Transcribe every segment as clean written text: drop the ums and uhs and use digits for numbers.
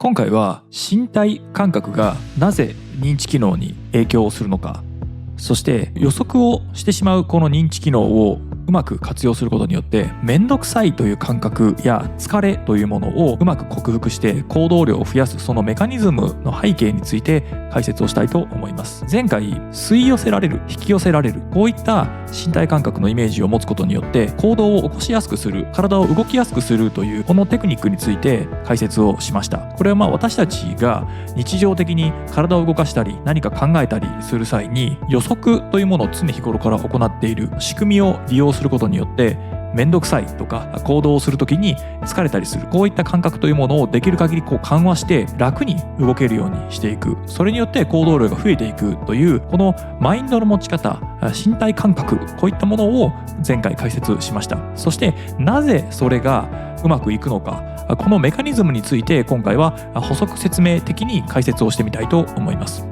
今回は身体感覚がなぜ認知機能に影響をするのか、そして予測をしてしまうこの認知機能をうまく活用することによって面倒くさいという感覚や疲れというものをうまく克服して行動量を増やすそのメカニズムの背景について解説をしたいと思います。前回吸い寄せられる、引き寄せられる、こういった身体感覚のイメージを持つことによって行動を起こしやすくする、体を動きやすくするというこのテクニックについて解説をしました。これは私たちが日常的に体を動かしたり何か考えたりする際に予測というものを常日頃から行っている仕組みを利用することによって面倒くさいとか行動をするときに疲れたりする、こういった感覚というものをできる限り緩和して楽に動けるようにしていく、それによって行動量が増えていくというこのマインドの持ち方、身体感覚、こういったものを前回解説しました。そしてなぜそれがうまくいくのか、このメカニズムについて今回は補足説明的に解説をしてみたいと思います。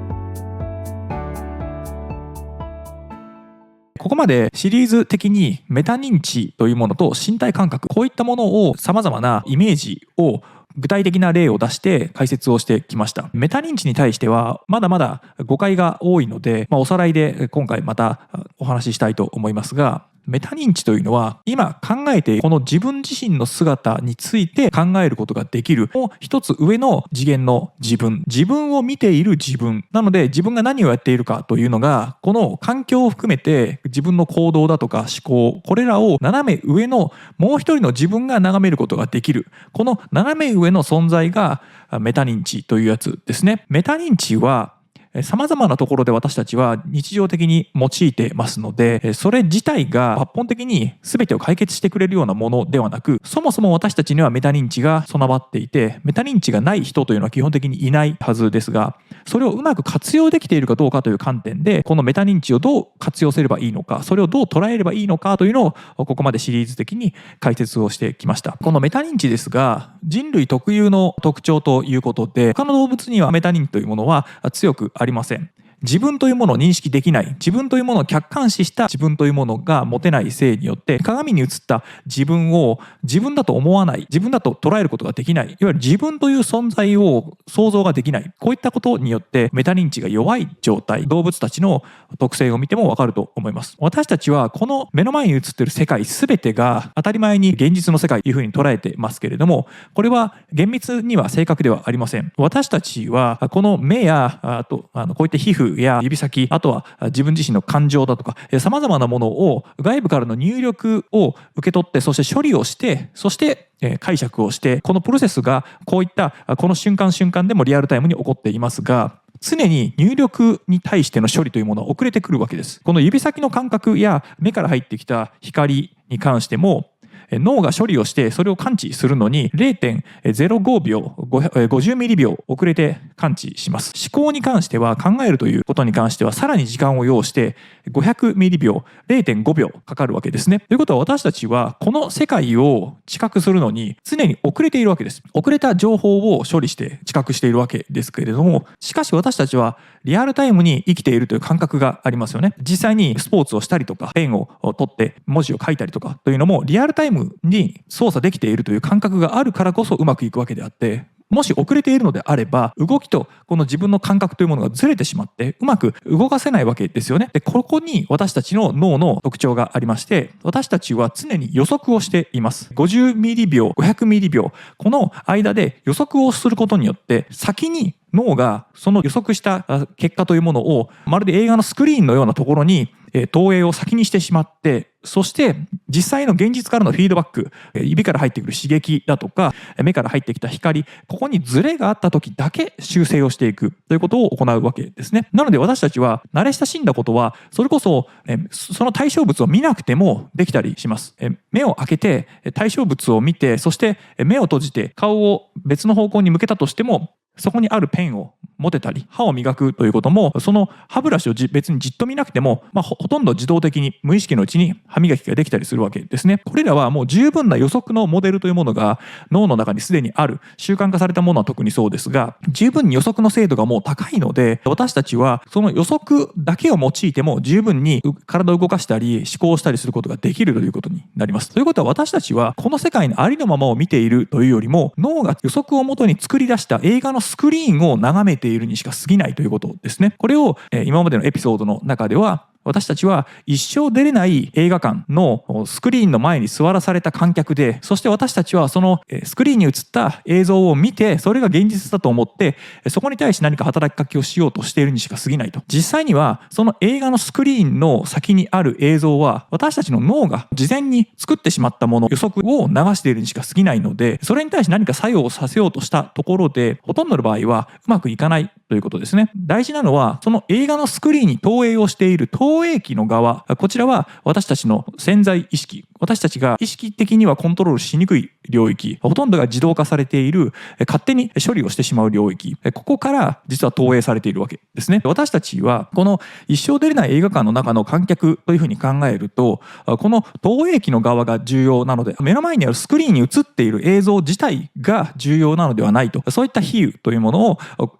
ここまでシリーズ的にメタ認知というものと身体感覚、こういったものを様々なイメージを具体的な例を出して解説をしてきました。メタ認知に対してはまだまだ誤解が多いので、おさらいで今回またお話ししたいと思いますが、メタ認知というのは今考えているこの自分自身の姿について考えることができるもう一つ上の次元の自分を見ている自分なので、自分が何をやっているかというのがこの環境を含めて自分の行動だとか思考、これらを斜め上のもう一人の自分が眺めることができる、この斜め上の存在がメタ認知というやつですね。メタ認知は様々なところで私たちは日常的に用いてますので、それ自体が抜本的に全てを解決してくれるようなものではなく、そもそも私たちにはメタ認知が備わっていて、メタ認知がない人というのは基本的にいないはずですが、それをうまく活用できているかどうかという観点で、このメタ認知をどう活用すればいいのか、それをどう捉えればいいのかというのをここまでシリーズ的に解説をしてきました。このメタ認知ですが、人類特有の特徴ということで、他の動物にはメタ認知というものは強くありません。自分というものを認識できない、自分というものを客観視した自分というものが持てないせいによって、鏡に映った自分を自分だと思わない、自分だと捉えることができない、いわゆる自分という存在を想像ができない、こういったことによってメタ認知が弱い状態、動物たちの特性を見てもわかると思います。私たちはこの目の前に映っている世界全てが当たり前に現実の世界というふうに捉えてますけれども、これは厳密には正確ではありません。私たちはこの目やこういった皮膚や指先、あとは自分自身の感情だとか様々なものを外部からの入力を受け取って、そして処理をして、そして解釈をして、このプロセスがこういったこの瞬間瞬間でもリアルタイムに起こっていますが、常に入力に対しての処理というものは遅れてくるわけです。この指先の感覚や目から入ってきた光に関しても脳が処理をしてそれを感知するのに 0.05 秒50ミリ秒遅れて感知します。思考に関しては、考えるということに関してはさらに時間を要して500ミリ秒 0.5 秒かかるわけですね。ということは私たちはこの世界を知覚するのに常に遅れているわけです。遅れた情報を処理して知覚しているわけですけれども、しかし私たちはリアルタイムに生きているという感覚がありますよね。実際にスポーツをしたりとかペンを取って文字を書いたりとかというのもリアルタイムに操作できているという感覚があるからこそうまくいくわけであって、もし遅れているのであれば動きとこの自分の感覚というものがずれてしまってうまく動かせないわけですよね。で、ここに私たちの脳の特徴がありまして、私たちは常に予測をしています。50ミリ秒500ミリ秒、この間で予測をすることによって先に脳がその予測した結果というものをまるで映画のスクリーンのようなところに投影を先にしてしまって、そして実際の現実からのフィードバック、指から入ってくる刺激だとか目から入ってきた光、ここにズレがあった時だけ修正をしていくということを行うわけですね。なので私たちは慣れ親しんだことはそれこそその対象物を見なくてもできたりします。目を開けて対象物を見て、そして目を閉じて顔を別の方向に向けたとしてもそこにあるペンを持てたり、歯を磨くということもその歯ブラシを別にじっと見なくても、ほとんど自動的に無意識のうちに歯磨きができたりするわけですね。これらはもう十分な予測のモデルというものが脳の中にすでにある。習慣化されたものは特にそうですが、十分に予測の精度がもう高いので、私たちはその予測だけを用いても十分に体を動かしたり思考したりすることができるということになります。ということは、私たちはこの世界のありのままを見ているというよりも、脳が予測をもとに作り出した映画のスクリーンを眺めているにしか過ぎないということですね。これを今までのエピソードの中では、私たちは一生出れない映画館のスクリーンの前に座らされた観客で、そして私たちはそのスクリーンに映った映像を見て、それが現実だと思ってそこに対して何か働きかけをしようとしているにしか過ぎないと。実際にはその映画のスクリーンの先にある映像は、私たちの脳が事前に作ってしまったもの、予測を流しているにしか過ぎないので、それに対して何か作用をさせようとしたところで、ほとんどの場合はうまくいかないということですね。大事なのは、その映画のスクリーンに投影をしている投影機の側、こちらは私たちの潜在意識、私たちが意識的にはコントロールしにくい領域、ほとんどが自動化されている、勝手に処理をしてしまう領域、ここから実は投影されているわけですね。私たちはこの一生出れない映画館の中の観客というふうに考えると、この投影機の側が重要なので、目の前にあるスクリーンに映っている映像自体が重要なのではないと、そういった比喩というものを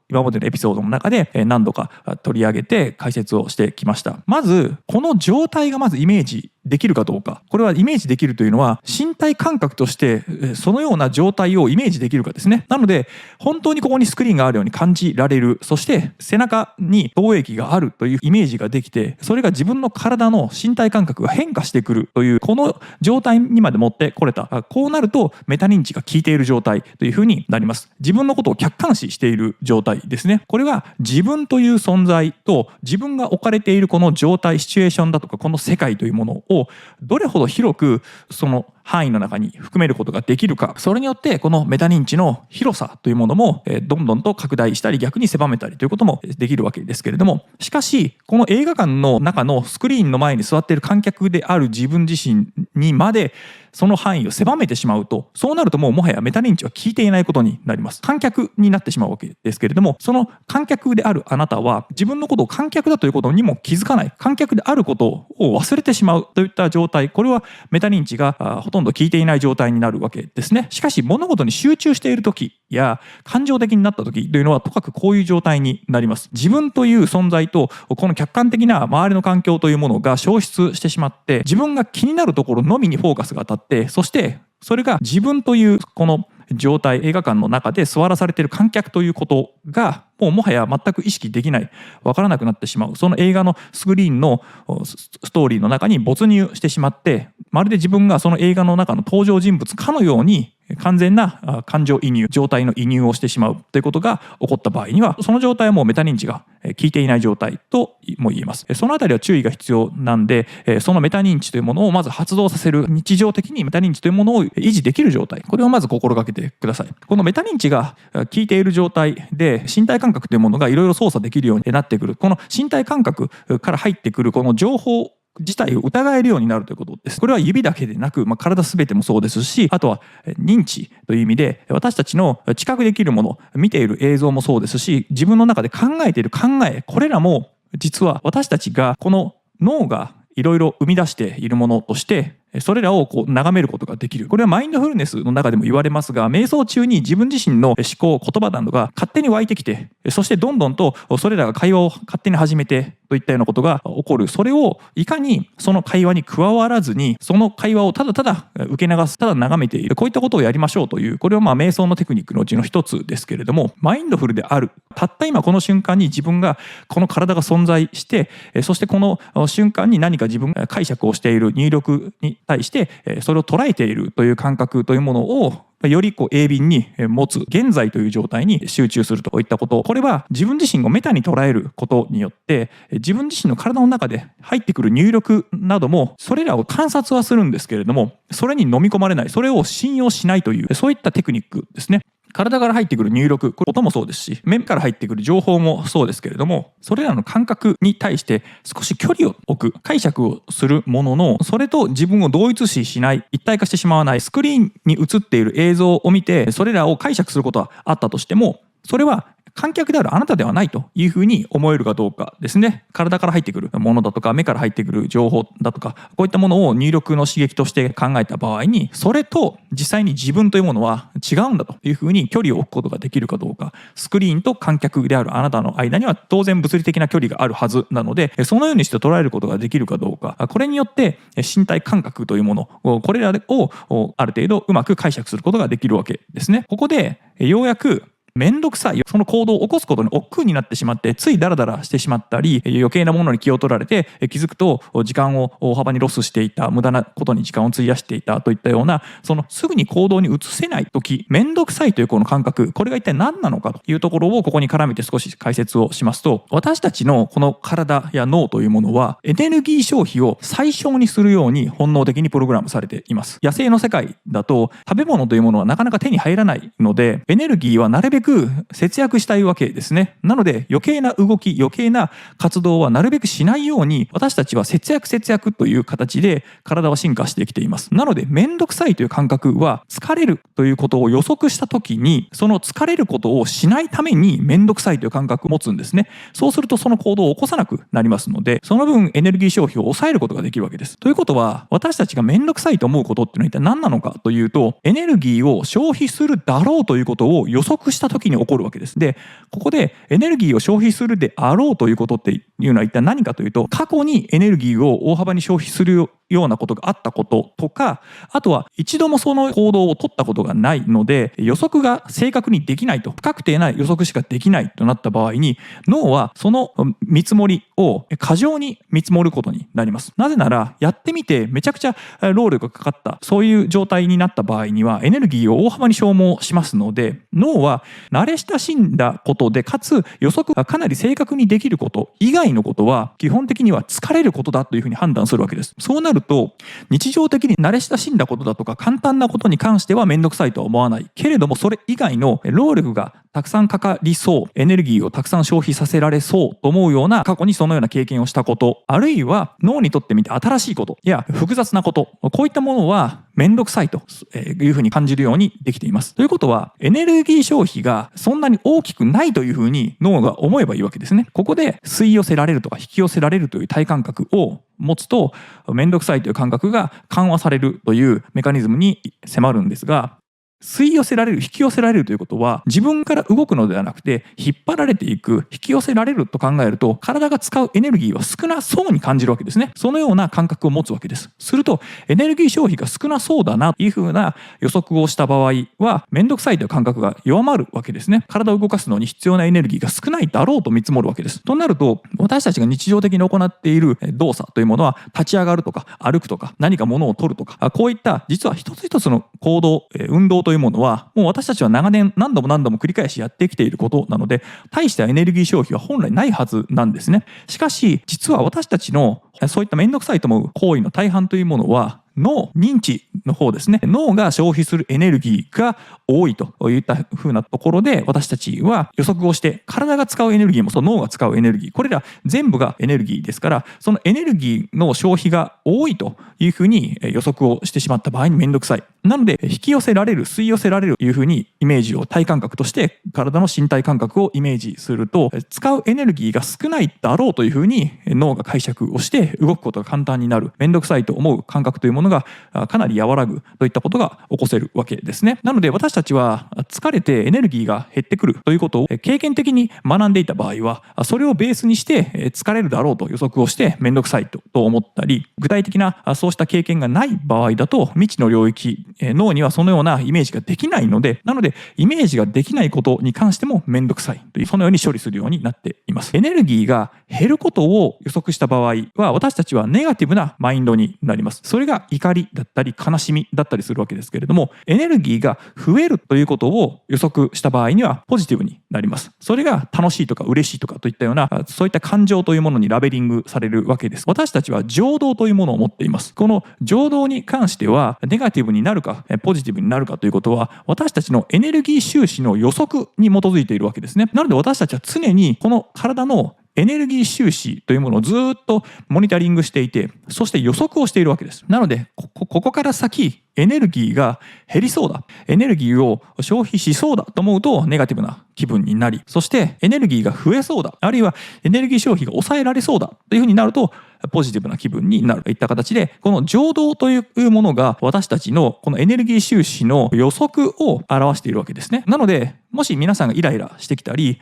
今までのエピソードの中で何度か取り上げて解説をしてきました。まずこの状態がまずイメージできるかどうか。これはイメージできるというのは、身体感覚としてそのような状態をイメージできるかですね。なので本当にここにスクリーンがあるように感じられる、そして背中に投影機があるというイメージができて、それが自分の体の身体感覚が変化してくるという、この状態にまで持ってこれた。こうなるとメタ認知が効いている状態というふうになります。自分のことを客観視している状態ですね。これは自分という存在と自分が置かれているこの状態、シチュエーションだとか、この世界というものをどれほど広くその範囲の中に含めることができるか、それによってこのメタ認知の広さというものもどんどんと拡大したり、逆に狭めたりということもできるわけですけれども、しかしこの映画館の中のスクリーンの前に座っている観客である自分自身にまでその範囲を狭めてしまうと、そうなるともはやメタ認知は効いていないことになります。観客になってしまうわけですけれども、その観客であるあなたは自分のことを観客だということにも気づかない、観客であることを忘れてしまうといった状態、これはメタ認知がほとんど効いていない状態になるわけですね。しかし物事に集中している時や感情的になった時というのは、とかくこういう状態になります。自分という存在とこの客観的な周りの環境というものが消失してしまって、自分が気になるところのみにフォーカスが当たって、そしてそれが自分というこの状態、映画館の中で座らされている観客ということがもはや全く意識できない、わからなくなってしまう。その映画のスクリーンのストーリーの中に没入してしまって、まるで自分がその映画の中の登場人物かのように完全な感情移入、状態の移入をしてしまうということが起こった場合には、その状態はもうメタ認知が効いていない状態とも言えます。そのあたりは注意が必要なんで、そのメタ認知というものをまず発動させる、日常的にメタ認知というものを維持できる状態、これをまず心がけてください。このメタ認知が効いている状態で身体感覚というものがいろいろ操作できるようになってくる。この身体感覚から入ってくるこの情報自体を疑えるようになるということです。これは指だけでなく、体すべてもそうですし、あとは認知という意味で私たちの知覚できるもの、見ている映像もそうですし、自分の中で考えている考え、これらも実は私たちがこの脳がいろいろ生み出しているものとして、それらを眺めることができる。これはマインドフルネスの中でも言われますが、瞑想中に自分自身の思考、言葉などが勝手に湧いてきて、そしてどんどんとそれらが会話を勝手に始めてといったようなことが起こる。それをいかにその会話に加わらずに、その会話をただただ受け流す、ただ眺めている、こういったことをやりましょうという、これは瞑想のテクニックのうちの一つですけれども、マインドフルである。たった今この瞬間に自分が、この体が存在して、そしてこの瞬間に何か自分が解釈をしている入力に対してそれを捉えているという感覚というものをより鋭敏に持つ、現在という状態に集中するといったこと、これは自分自身をメタに捉えることによって自分自身の体の中で入ってくる入力などもそれらを観察はするんですけれども、それに飲み込まれない、それを信用しないという、そういったテクニックですね。体から入ってくる入力、これ音もそうですし、目から入ってくる情報もそうですけれども、それらの感覚に対して少し距離を置く、解釈をするものの、それと自分を同一視しない、一体化してしまわない、スクリーンに映っている映像を見てそれらを解釈することはあったとしても、それは観客であるあなたではないというふうに思えるかどうかですね。体から入ってくるものだとか、目から入ってくる情報だとか、こういったものを入力の刺激として考えた場合に、それと実際に自分というものは違うんだというふうに距離を置くことができるかどうか。スクリーンと観客であるあなたの間には当然物理的な距離があるはずなので、そのようにして捉えることができるかどうか。これによって身体感覚というもの、これらをある程度うまく解釈することができるわけですね。ここでようやくめんどくさい、その行動を起こすことに億劫になってしまって、ついダラダラしてしまったり、余計なものに気を取られて、気づくと時間を大幅にロスしていた、無駄なことに時間を費やしていたといったような、そのすぐに行動に移せない時、めんどくさいというこの感覚、これが一体何なのかというところをここに絡めて少し解説をしますと、私たちのこの体や脳というものは、エネルギー消費を最小にするように本能的にプログラムされています。野生の世界だと、食べ物というものはなかなか手に入らないので、エネルギーはなるべく節約したいわけですね。なので余計な動き、余計な活動はなるべくしないように、私たちは節約という形で体は進化してきています。なのでめんどくさいという感覚は、疲れるということを予測した時に、その疲れることをしないためにめんどくさいという感覚を持つんですね。そうするとその行動を起こさなくなりますので、その分エネルギー消費を抑えることができるわけです。ということは、私たちがめんどくさいと思うことっていうのは一体何なのかというと、エネルギーを消費するだろうということを予測した時に起こるわけです。で、ここでエネルギーを消費するであろうということっていうのは一体何かというと、過去にエネルギーを大幅に消費するようなことがあったこととか、あとは一度もその行動を取ったことがないので予測が正確にできないと、不確定な予測しかできないとなった場合に、脳はその見積もりを過剰に見積もることになります。なぜなら、やってみてめちゃくちゃ労力がかかった、そういう状態になった場合にはエネルギーを大幅に消耗しますので、脳は慣れ親しんだことで、かつ予測がかなり正確にできること以外のことは基本的には疲れることだというふうに判断するわけです。そうなると、日常的に慣れ親しんだことだとか簡単なことに関してはめんどくさいとは思わないけれども、それ以外の労力がたくさんかかりそう、エネルギーをたくさん消費させられそうと思うような、過去にそのような経験をしたこと、あるいは脳にとってみて新しいことや複雑なこと、こういったものはめんどくさいというふうに感じるようにできています。ということは、エネルギー消費がそんなに大きくないというふうに脳が思えばいいわけですね。ここで吸い寄せられるとか引き寄せられるという体感覚を持つと、めんどくさいという感覚が緩和されるというメカニズムに迫るんですが、吸い寄せられる、引き寄せられるということは、自分から動くのではなくて引っ張られていく、引き寄せられると考えると、体が使うエネルギーは少なそうに感じるわけですね。そのような感覚を持つわけです。するとエネルギー消費が少なそうだなというふうな予測をした場合は、めんどくさいという感覚が弱まるわけですね。体を動かすのに必要なエネルギーが少ないだろうと見積もるわけです。となると、私たちが日常的に行っている動作というものは、立ち上がるとか歩くとか何か物を取るとか、こういった実は一つ一つの行動、運動というものは、もう私たちは長年何度も繰り返しやってきていることなので、大したエネルギー消費は本来ないはずなんですね。しかし実は私たちのそういっためんどくさいと思う行為の大半というものは、脳、認知の方ですね。脳が消費するエネルギーが多いといった風なところで、私たちは予測をして、体が使うエネルギーも脳が使うエネルギー、これら全部がエネルギーですから、そのエネルギーの消費が多いというふうに予測をしてしまった場合にめんどくさい。なので、引き寄せられる、吸い寄せられるというふうにイメージを、体感覚として体の身体感覚をイメージすると、使うエネルギーが少ないだろうというふうに脳が解釈をして動くことが簡単になる。めんどくさいと思う感覚というものがかなり和らぐといったことが起こせるわけですね。なので、私たちは疲れてエネルギーが減ってくるということを経験的に学んでいた場合は、それをベースにして疲れるだろうと予測をしてめんどくさいと思ったり、具体的なそうした経験がない場合だと未知の領域、脳にはそのようなイメージができないので、なのでイメージができないことに関してもめんどくさいという、そのように処理するようになっています。エネルギーが減ることを予測した場合は、私たちはネガティブなマインドになります。それが怒りだったり悲しみだったりするわけですけれども、エネルギーが増えるということを予測した場合にはポジティブになります。それが楽しいとか嬉しいとかといったような、そういった感情というものにラベリングされるわけです。私たちは情動というものを持っています。この情動に関しては、ネガティブになるかポジティブになるかということは、私たちのエネルギー収支の予測に基づいているわけですね。なので私たちは常にこの体のエネルギー収支というものをずっとモニタリングしていて、そして予測をしているわけです。なので、ここから先、エネルギーが減りそうだ、エネルギーを消費しそうだと思うとネガティブな気分になり、そしてエネルギーが増えそうだ、あるいはエネルギー消費が抑えられそうだというふうになるとポジティブな気分になるといった形で、この情動というものが私たちのこのエネルギー収支の予測を表しているわけですね。なので、もし皆さんがイライラしてきたり、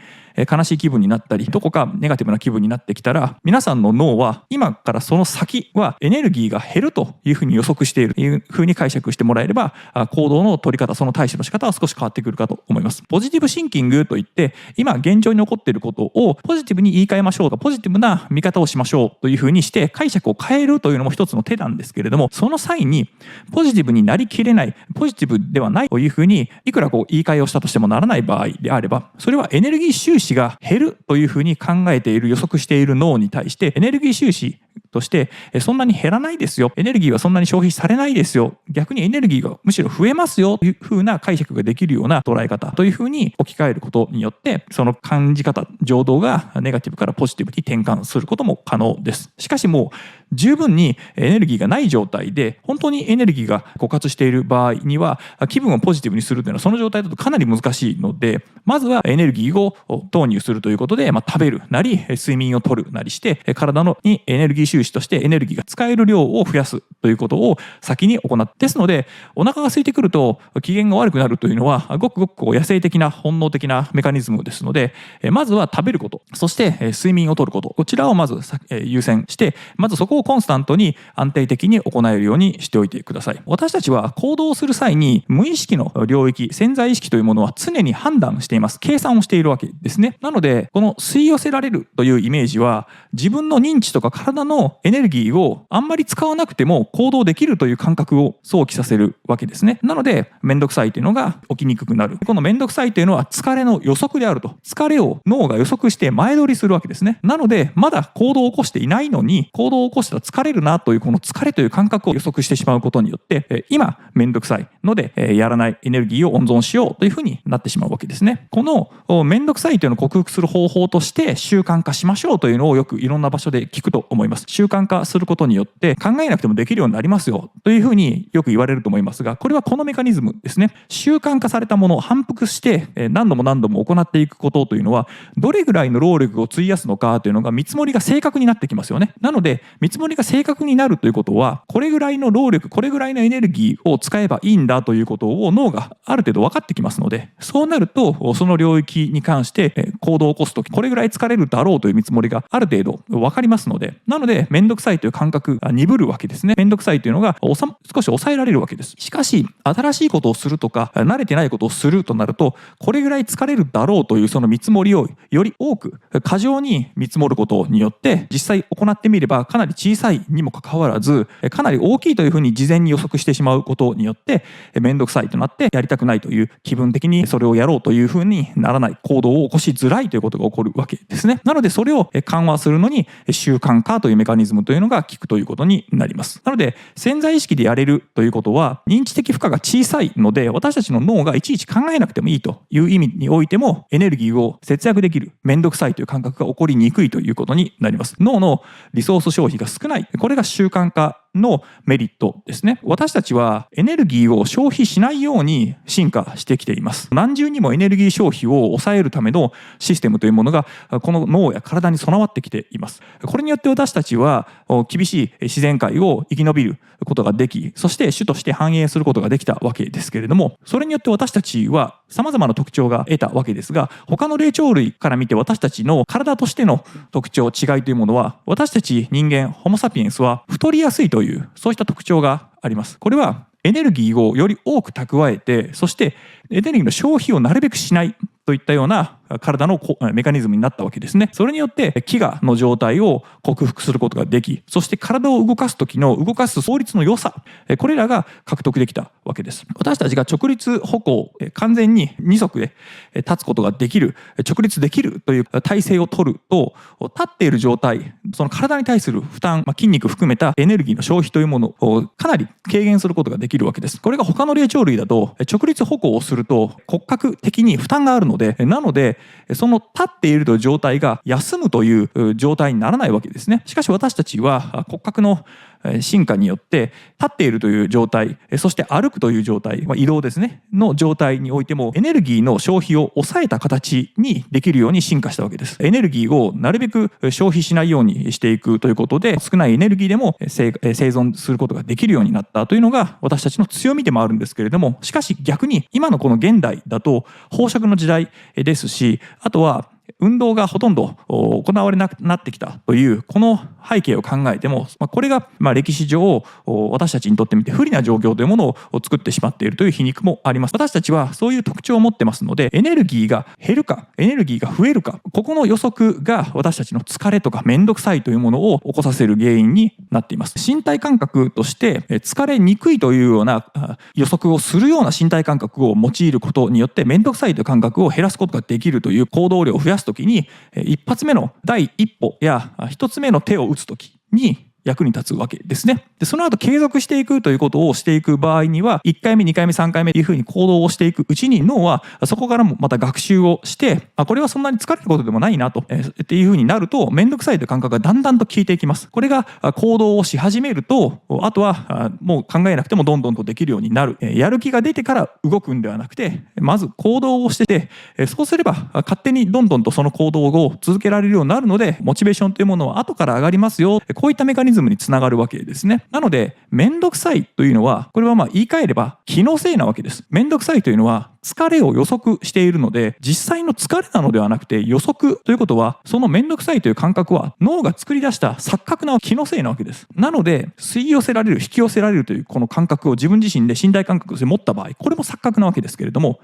悲しい気分になったり、どこかネガティブな気分になってきたら、皆さんの脳は今からその先はエネルギーが減るというふうに予測しているというふうに解釈してもらえれば、行動の取り方、その対処の仕方は少し変わってくるかと思います。ポジティブシンキングといって、今現状に起こっていることをポジティブに言い換えましょうと、ポジティブな見方をしましょうというふうにして解釈を変えるというのも一つの手なんですけれども、その際にポジティブになりきれない、ポジティブではないというふうにいくら言い換えをしたとしてもならない場合であれば、それはエネルギー収支が減るというふうに考えている、予測している脳に対して、エネルギー収支としてそんなに減らないですよ、エネルギーはそんなに消費されないですよ、逆にエネルギーがむしろ増えますよというふうな解釈ができるような捉え方というふうに置き換えることによって、その感じ方、情動がネガティブからポジティブに転換することも可能です。しかしもう十分にエネルギーがない状態で、本当にエネルギーが枯渇している場合には、気分をポジティブにするというのはその状態だとかなり難しいので、まずはエネルギーを投入するということで、食べるなり睡眠をとるなりして、体にエネルギー収支としてエネルギーが使える量を増やすということを先に行って、ですのでお腹が空いてくると機嫌が悪くなるというのはごくごく野生的な本能的なメカニズムですので、まずは食べること、そして睡眠をとること、こちらをまず優先して、まずそこをコンスタントに安定的に行えるようにしておいてください。私たちは行動をする際に無意識の領域、潜在意識というものは常に判断しています。計算をしているわけですね。なのでこの吸い寄せられるというイメージは、自分の認知とか体のエネルギーをあんまり使わなくても行動できるという感覚を想起させるわけですね。なのでめんどくさいというのが起きにくくなる。このめんどくさいというのは疲れの予測であると。疲れを脳が予測して前取りするわけですね。なのでまだ行動を起こしていないのに、行動を起こしたら疲れるなというこの疲れという感覚を予測してしまうことによって、今めんどくさいのでやらない、エネルギーを温存しようというふうになってしまうわけですね。このめんどくさいというのを克服する方法として習慣化しましょうというのをよくいろんな場所で聞くと思います。習慣化することによって考えなくてもできるようになりますよというふうによく言われると思いますが、これはこのメカニズムですね。習慣化されたものを反復して何度も何度も行っていくことというのは、どれぐらいの労力を費やすのかというのが見積もりが正確になってきますよね。なので見積もりが正確になるということは、これぐらいの労力、これぐらいのエネルギーを使えばいいんだということを脳がある程度分かってきますので、そうなるとその領域に関して行動を起こすとき、これぐらい疲れるだろうという見積もりがある程度分かりますので、なのでめんどくさいという感覚が鈍るわけですね。めんどくさいというのが少し抑えられるわけです。しかし新しいことをするとか慣れてないことをするとなると、これぐらい疲れるだろうというその見積もりをより多く過剰に見積もることによって、実際行ってみればかなり小さいにもかかわらずかなり大きいというふうに事前に予測してしまうことによって、めんどくさいとなってやりたくないという、気分的にそれをやろうというふうにならない、行動を起こしづらいということが起こるわけですね。なのでそれを緩和するのに習慣化というメカニズムというのが効くということになります。なので潜在意識でやれるということは認知的負荷が小さいので、私たちの脳がいちいち考えなくてもいいという意味においてもエネルギーを節約できる、めんどくさいという感覚が起こりにくいということになります。脳のリソース消費が少ない、これが習慣化のメリットですね。私たちはエネルギーを消費しないように進化してきています。何重にもエネルギー消費を抑えるためのシステムというものがこの脳や体に備わってきています。これによって私たちは厳しい自然界を生き延びることができ、そして種として繁栄することができたわけですけれども、それによって私たちは様々な特徴が得たわけですが、他の霊長類から見て私たちの体としての特徴、違いというものは、私たち人間ホモサピエンスは太りやすいというそうした特徴があります。これはエネルギーをより多く蓄えて、そしてエネルギーの消費をなるべくしないといったような体のメカニズムになったわけですね。それによって飢餓の状態を克服することができ、そして体を動かす時の動かす効率の良さ、これらが獲得できたわけです。私たちが直立歩行、完全に二足で立つことができる、直立できるという体勢を取ると、立っている状態、その体に対する負担、筋肉含めたエネルギーの消費というものをかなり軽減することができるわけです。これが他の霊長類だと直立歩行をすすると骨格的に負担があるので、なのでその立っているという状態が休むという状態にならないわけですね。しかし私たちは骨格の進化によって立っているという状態、そして歩くという状態、移動ですねの状態においてもエネルギーの消費を抑えた形にできるように進化したわけです。エネルギーをなるべく消費しないようにしていくということで、少ないエネルギーでも生存することができるようになったというのが私たちの強みでもあるんですけれども、しかし逆に今のこの現代だと飽食の時代ですし、あとは運動がほとんど行われなくなってきたというこの背景を考えても、これが歴史上私たちにとってみて不利な状況というものを作ってしまっているという皮肉もあります。私たちはそういう特徴を持ってますので、エネルギーが減るかエネルギーが増えるか、ここの予測が私たちの疲れとか面倒くさいというものを起こさせる原因になっています。身体感覚として疲れにくいというような予測をするような身体感覚を用いることによって面倒くさいという感覚を減らすことができるという行動量を増やすときに、一発目の第一歩や一つ目の手を打つときに役に立つわけですね。で、その後継続していくということをしていく場合には、1回目、2回目、3回目というふうに行動をしていくうちに、脳はそこからもまた学習をして、これはそんなに疲れることでもないなと、っていうふうになると、めんどくさいという感覚がだんだんと効いていきます。これが行動をし始めると、あとはもう考えなくてもどんどんとできるようになる。やる気が出てから動くんではなくて、まず行動をしてて、そうすれば勝手にどんどんとその行動を続けられるようになるので、モチベーションというものは後から上がりますよ。こういったメカニズムにつながるわけですね。なので、めんどくさいというのは、これは言い換えれば気のせいなわけです。めんどくさいというのは疲れを予測しているので、実際の疲れなのではなくて予測ということは、そのめんどくさいという感覚は脳が作り出した錯覚な気のせいなわけです。なので、吸い寄せられる、引き寄せられるというこの感覚を自分自身で身体感覚として持った場合、これも錯覚なわけですけれども、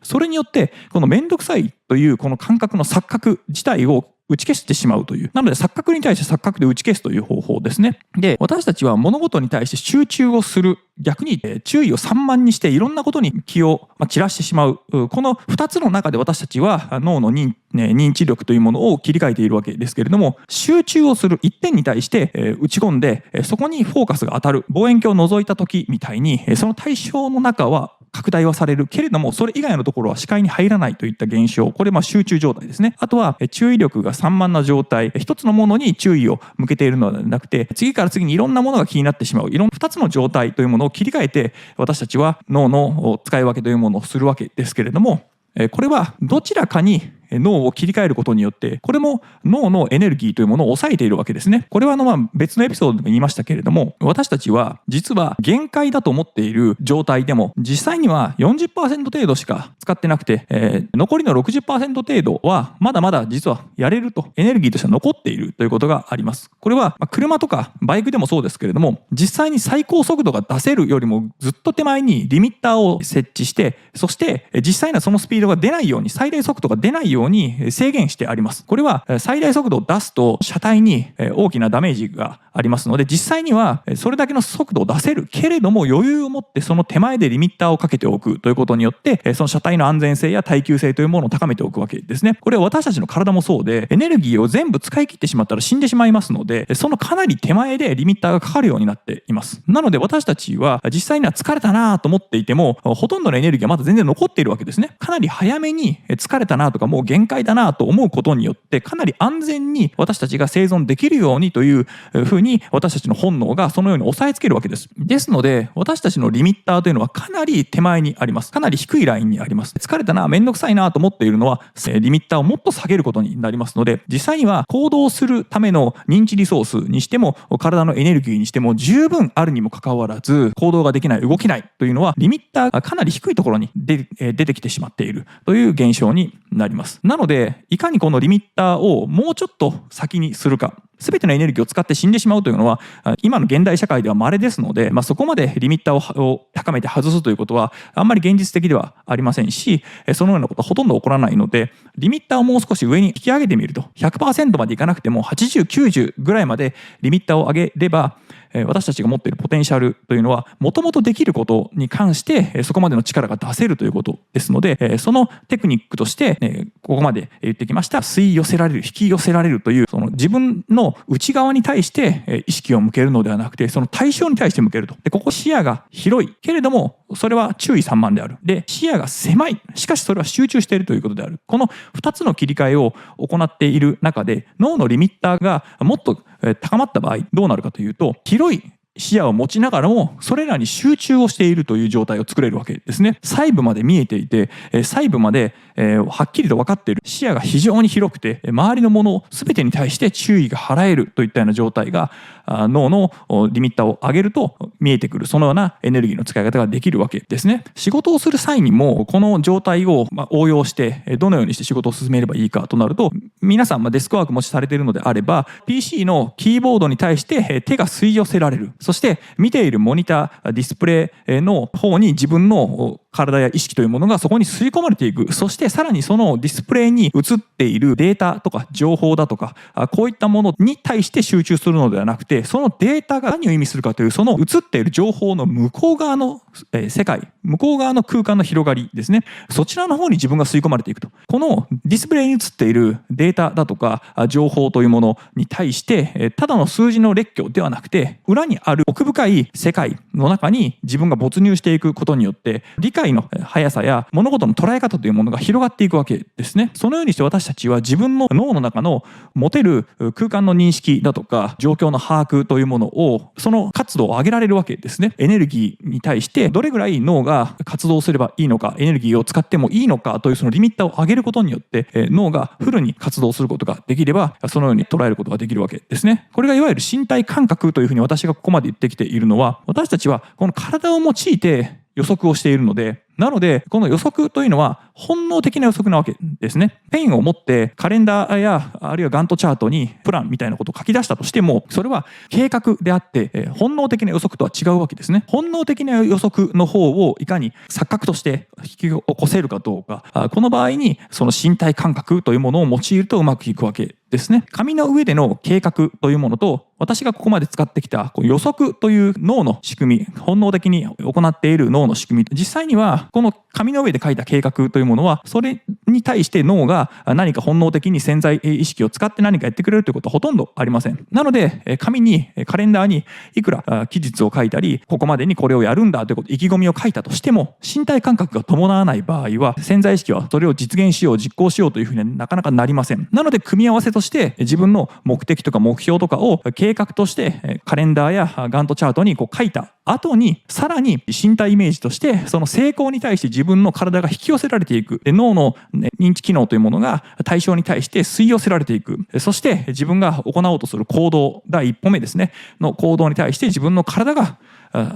それによってこのめんどくさいというこの感覚の錯覚自体を打ち消してしまうという。なので錯覚に対して錯覚で打ち消すという方法ですね。で、私たちは物事に対して集中をする。逆に注意を散漫にしていろんなことに気を散らしてしまう。この2つの中で私たちは脳の認知力というものを切り替えているわけですけれども、集中をする一点に対して打ち込んで、そこにフォーカスが当たる。望遠鏡を覗いた時みたいに、その対象の中は拡大はされるけれども、それ以外のところは視界に入らないといった現象。これ集中状態ですね。あとは注意力が散漫な状態。一つのものに注意を向けているのではなくて、次から次にいろんなものが気になってしまう。2つの状態というものを切り替えて、私たちは脳の使い分けというものをするわけですけれども、これはどちらかに脳を切り替えることによって、これも脳のエネルギーというものを抑えているわけですね。これは別のエピソードでも言いましたけれども、私たちは実は限界だと思っている状態でも実際には 40% 程度しか使ってなくて、残りの 60% 程度はまだまだ実はやれると、エネルギーとして残っているということがあります。これは車とかバイクでもそうですけれども、実際に最高速度が出せるよりもずっと手前にリミッターを設置して、そして実際にはそのスピードが出ないように、最大速度が出ないように制限してあります。これは最大速度を出すと車体に大きなダメージがありますので、実際にはそれだけの速度を出せるけれども、余裕を持ってその手前でリミッターをかけておくということによって、その車体の安全性や耐久性というものを高めておくわけですね。これは私たちの体もそうで、エネルギーを全部使い切ってしまったら死んでしまいますので、そのかなり手前でリミッターがかかるようになっています。なので私たちは実際には疲れたなと思っていても、ほとんどのエネルギーはまだ全然残っているわけですね。かなり早めに疲れたなとかもう限界だなと思うことによって、かなり安全に私たちが生存できるようにというふうに私たちの本能がそのように抑えつけるわけです。ですので私たちのリミッターというのはかなり手前にあります。かなり低いラインにあります。疲れたな、めんどくさいなと思っているのはリミッターをもっと下げることになりますので、実際には行動するための認知リソースにしても体のエネルギーにしても十分あるにもかかわらず、行動ができない、動けないというのはリミッターがかなり低いところに出てきてしまっているという現象になります。なのでいかにこのリミッターをもうちょっと先にするか、全てのエネルギーを使って死んでしまうというのは今の現代社会では稀ですので、そこまでリミッターを高めて外すということはあんまり現実的ではありませんし、そのようなことはほとんど起こらないので、リミッターをもう少し上に引き上げてみると 100% までいかなくても80、90ぐらいまでリミッターを上げれば、私たちが持っているポテンシャルというのはもともとできることに関してそこまでの力が出せるということですので、そのテクニックとしてここまで言ってきました吸い寄せられる、引き寄せられるというその自分のの内側に対して意識を向けるのではなくて、その対象に対して向けると。で、ここ視野が広いけれども、それは注意散漫である。で、視野が狭い。しかしそれは集中しているということである。この2つの切り替えを行っている中で、脳のリミッターがもっと高まった場合、どうなるかというと、広い視野を持ちながらもそれらに集中をしているという状態を作れるわけですね。細部まで見えていて、細部まではっきりと分かっている。視野が非常に広くて、周りのもの全てに対して注意が払えるといったような状態が脳のリミッターを上げると見えてくる、そのようなエネルギーの使い方ができるわけですね。仕事をする際にもこの状態を応用してどのようにして仕事を進めればいいかとなると、皆さんデスクワークもしされているのであれば PC のキーボードに対して手が吸い寄せられる。そして見ているモニター、ディスプレイの方に自分の体や意識というものがそこに吸い込まれていく。そしてさらにそのディスプレイに映っているデータとか情報だとか、こういったものに対して集中するのではなくて、そのデータが何を意味するかという、その映っている情報の向こう側の世界、向こう側の空間の広がりですね。そちらの方に自分が吸い込まれていくと。このディスプレイに映っているデータだとか情報というものに対してただの数字の列挙ではなくて、裏にある奥深い世界の中に自分が没入していくことによって理解の速さや物事の捉え方というものが広がっていくわけですね。そのようにして私たちは自分の脳の中の持てる空間の認識だとか状況の把握というものを、その活動を上げられるわけですね。エネルギーに対してどれぐらい脳が活動すればいいのか、エネルギーを使ってもいいのかというそのリミッターを上げることによって脳がフルに活動することができれば、そのように捉えることができるわけですね。これがいわゆる身体感覚というふうに私がここまで言ってきているのは、私たちはこの体を用いて予測をしているので、なのでこの予測というのは本能的な予測なわけですね。ペンを持ってカレンダーやあるいはガントチャートにプランみたいなことを書き出したとしても、それは計画であって本能的な予測とは違うわけですね。本能的な予測の方をいかに錯覚として引き起こせるかどうか、この場合にその身体感覚というものを用いるとうまくいくわけですね。紙の上での計画というものと、私がここまで使ってきた予測という脳の仕組み、本能的に行っている脳の仕組み、実際にはこの紙の上で書いた計画というものは、それに対して脳が何か本能的に潜在意識を使って何かやってくれるということはほとんどありません。なので紙にカレンダーにいくら期日を書いたり、ここまでにこれをやるんだということ、意気込みを書いたとしても、身体感覚が伴わない場合は潜在意識はそれを実現しよう、実行しようというふうにはなかなかなりません。なので組み合わせとして自分の目的とか目標とかを計画としてカレンダーやガントチャートに書いた後に、さらに身体イメージとしてその成功に対して自分の体が引き寄せられていく。脳の認知機能というものが対象に対して吸い寄せられていく。そして自分が行おうとする行動、第一歩目ですねの行動に対して自分の体が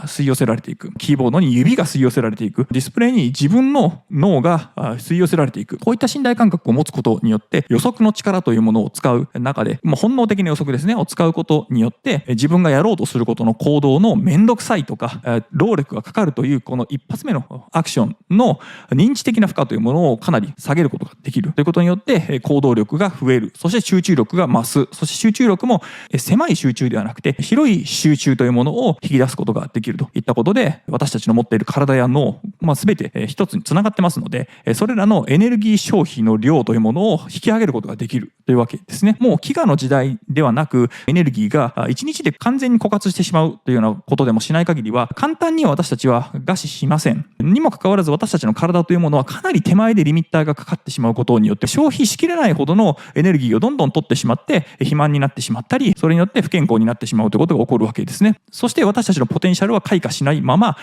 吸い寄せられていく。キーボードに指が吸い寄せられていく。ディスプレイに自分の脳が吸い寄せられていく。こういった身体感覚を持つことによって予測の力というものを使う中で、本能的な予測ですねを使うことによって自分がやろうとすることの行動のめんどくさいとか労力がかかるというこの一発目のアクションの認知的な負荷というものをかなり下げることができるということによって行動力が増える。そして集中力が増す。そして集中力も狭い集中ではなくて広い集中というものを引き出すことができるといったことで、私たちの持っている体や脳、全て一つにつながってますので、それらのエネルギー消費の量というものを引き上げることができるというわけですね。もう飢餓の時代ではなく、エネルギーが1日で完全に枯渇してしまうというようなことでもしない限りは、簡単には私たちは餓死しません。にもかかわらず私たちの体というものはかなり手前でリミッターがかかってしまうことによって、消費しきれないほどのエネルギーをどんどん取ってしまって肥満になってしまったり、それによって不健康になってしまうということが起こるわけですね。そして私たちのポテンシャルは開花しないまま、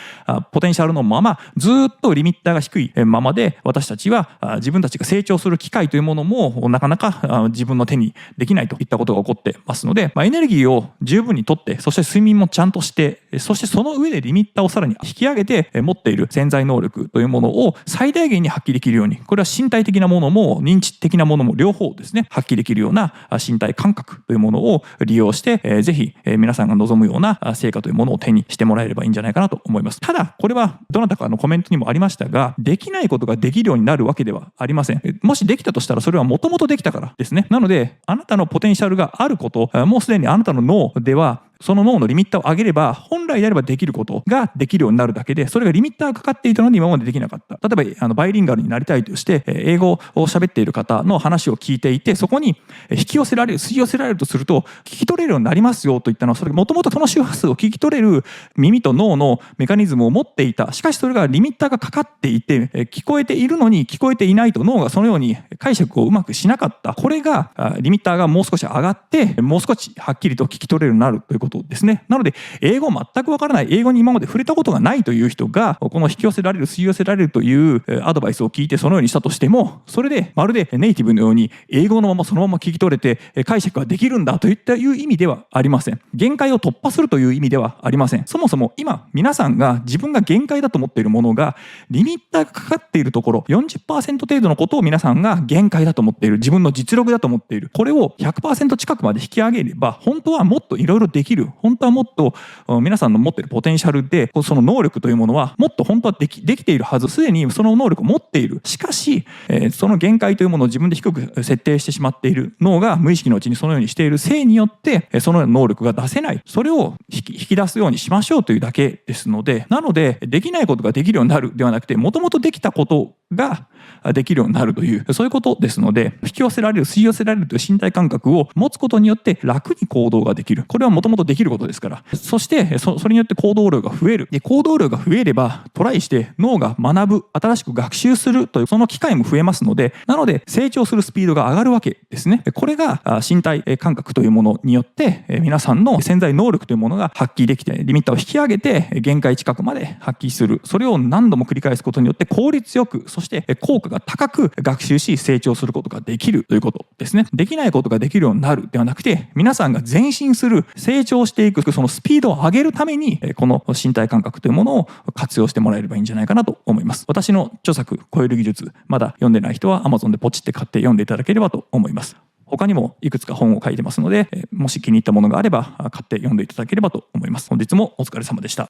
ポテンシャルのままずっとリミッターが低いままで、私たちは自分たちが成長する機会というものもなかなか自分の手にできないといったことが起こってますので、エネルギーを十分にとって、そして睡眠もちゃんとして、そしてその上でリミッターをさらに引き上げて持っている潜在能力というものを最大限に発揮できるように、これは身体的なものも認知的なものも両方ですね、発揮できるような身体感覚というものを利用して、ぜひ皆さんが望むような成果というものを手にしてもらえればいいんじゃないかなと思います。ただこれはどなたかのコメントにもありましたが、できないことができるようになるわけではありません。もしできたとしたらそれはもともとできたからですね。なのであなたのポテンシャルがあること、もうすでにあなたの脳ではその脳のリミッターを上げれば、本来であればできることができるようになるだけで、それがリミッターがかかっていたのに今までできなかった。例えばバイリンガルになりたいとして、英語を喋っている方の話を聞いていて、そこに引き寄せられる、吸い寄せられるとすると、聞き取れるようになりますよといったのは、それがもともとその周波数を聞き取れる耳と脳のメカニズムを持っていた。しかしそれがリミッターがかかっていて、聞こえているのに聞こえていないと脳がそのように解釈をうまくしなかった。これがリミッターがもう少し上がって、もう少しはっきりと聞き取れるようになるということですね。なので、英語全くわからない、英語に今まで触れたことがないという人が、この引き寄せられる、吸い寄せられるというアドバイスを聞いてそのようにしたとしても、それでまるでネイティブのように英語のままそのまま聞き取れて解釈ができるんだといったいう意味ではありません。限界を突破するという意味ではありません。そもそも今皆さんが自分が限界だと思っているものが、リミッターがかかっているところ 40% 程度のことを皆さんが限界だと思っている、自分の実力だと思っている、これを 100% 近くまで引き上げれば、本当はもっといろいろできる、本当はもっと皆さんの持っているポテンシャルで、その能力というものはもっと本当はできているはず、すでにその能力を持っている。しかし、その限界というものを自分で低く設定してしまっている、脳が無意識のうちにそのようにしているせいによって、そのような能力が出せない、それを引き出すようにしましょうというだけですので、なのでできないことができるようになるではなくて、もともとできたことができるようになるという、そういうことですので、引き寄せられる、吸い寄せられるという身体感覚を持つことによって楽に行動ができる。これはもともとできることですから。そしてそれによって行動量が増える。で、行動量が増えればトライして脳が学ぶ、新しく学習するというその機会も増えますので、なので成長するスピードが上がるわけですね。これが身体感覚というものによって皆さんの潜在能力というものが発揮できて、リミッターを引き上げて限界近くまで発揮する。それを何度も繰り返すことによって効率よく、そして効果が高く学習し成長することができるということですね。できないことができるようになるではなくて、皆さんが前進する、成長していく、そのスピードを上げるためにこの身体感覚というものを活用してもらえればいいんじゃないかなと思います。私の著作超える技術、まだ読んでない人は Amazon でポチって買って読んでいただければと思います。他にもいくつか本を書いてますので、もし気に入ったものがあれば買って読んでいただければと思います。本日もお疲れ様でした。